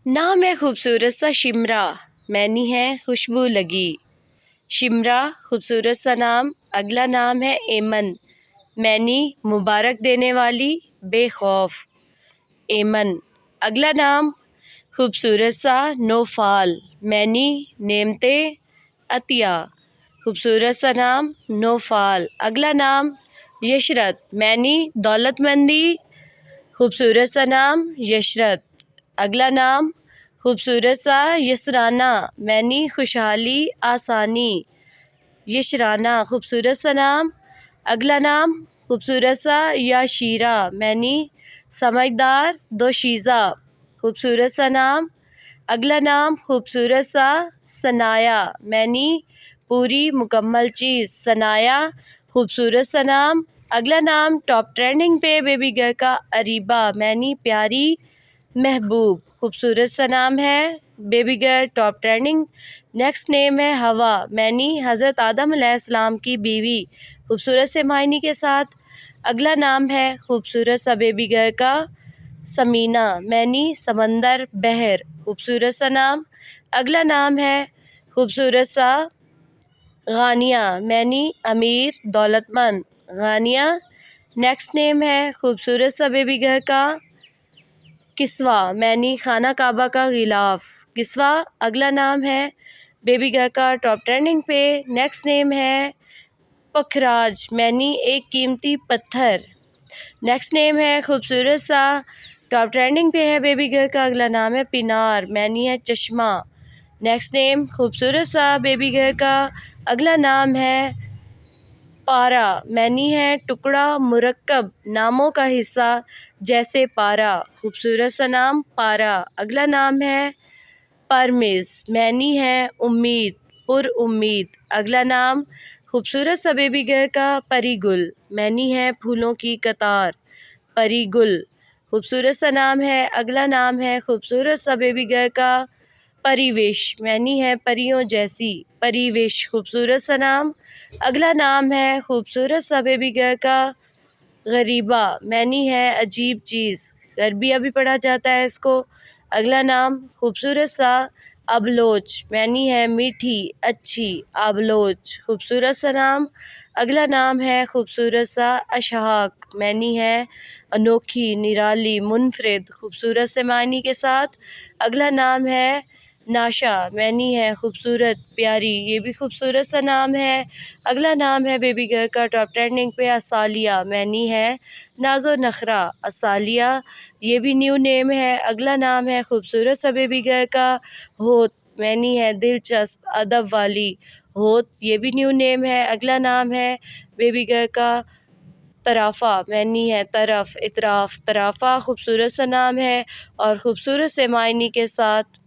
नाम है खूबसूरत सा शिमरा, मैनी है खुशबू लगी। शिमरा खूबसूरत सा नाम। अगला नाम है एमन, मैनी मुबारक देने वाली, बेखौफ। एमन। अगला नाम खूबसूरत सा नौफाल, मैनी नेमते अतिया। खूबसूरत सा नाम नौफाल। अगला नाम यशरत, मैनी दौलतमंदी। खूबसूरत सा नाम यशरत। अगला नाम खूबसूरत सा यसराना, मैनी खुशहाली आसानी। यशराना खूबसूरत सा नाम। अगला नाम खूबसूरत सा याशीरा, मैनी समझदार दोशीज़ा। खूबसूरत सा नाम। अगला नाम खूबसूरत सा सनाया, मैनी पूरी मुकम्मल चीज़। सनाया खूबसूरत सा नाम। अगला नाम टॉप ट्रेंडिंग पे बेबी गर्ल का अरीबा, मैनी प्यारी महबूब। खूबसूरत सा नाम है baby girl, top trending. Next name है हवा, मैनी हज़रत आदम अलैहिस्सलाम की बीवी, खूबसूरत से मायने के साथ। अगला नाम है खूबसूरत सा बेबी गर्ल का समीना, मैनी समंदर बहर। खूबसूरत सा नाम। अगला नाम है खूबसूरत सा गानिया, मैनी अमीर दौलतमंद। गानिया। नेक्स्ट नेम है खूबसूरत सा बेबी गर्ल का किस्वा, मैनी खाना काबा का गिलाफ। किस्वा। अगला नाम है बेबी गर्ल का टॉप ट्रेंडिंग पे। नेक्स्ट नेम है पखराज, मैनी एक कीमती पत्थर। नेक्स्ट नेम है खूबसूरत सा टॉप ट्रेंडिंग पे है बेबी गर्ल का। अगला नाम है पिनार, मैनी है चश्मा। नेक्स्ट नेम खूबसूरत सा बेबी गर्ल का अगला नाम है पारा, मैनी है टुकड़ा मुरक्कब नामों का हिस्सा जैसे पारा। खूबसूरत सा नाम पारा। अगला नाम है परमिज़, मैनी है उम्मीद पुर उम्मीद। अगला नाम खूबसूरत सा बेबी गर्ल का परीगुल, मैनी है फूलों की कतार। परीगुल खूबसूरत सा नाम है। अगला नाम है खूबसूरत सा बेबी गर्ल का परिवेश, मैनी है परियों जैसी। परिवेश खूबसूरत सा नाम। अगला नाम है खूबसूरत सा बेबी गर्ल का गरीबा, मैनी है अजीब चीज़। गरबिया भी पढ़ा जाता है इसको। अगला नाम खूबसूरत सा अबलोच, मैनी है मीठी अच्छी। अबलोच खूबसूरत सा नाम। अगला नाम है खूबसूरत सा अशहाक, मैनी है अनोखी निराली मुनफरिद, खूबसूरत से मानी के साथ। अगला नाम है नाशा, मैनी है खूबसूरत प्यारी, ये भी खूबसूरत सा नाम है। अगला नाम है बेबी गर्ल का टॉप ट्रेंडिंग पे असालिया, मैनी है नाजो नखरा। असालिया ये भी न्यू नेम है। अगला नाम है खूबसूरत सा बेबी गर्ल का होत, मैनी है दिलचस्प अदब वाली। होत ये भी न्यू नेम है। अगला नाम है बेबी गर्ल का तराफ़ा, मैनी है तरफ इतराफ़। तराफ़ा खूबसूरत सा नाम है और ख़ूबसूरत से मायने के साथ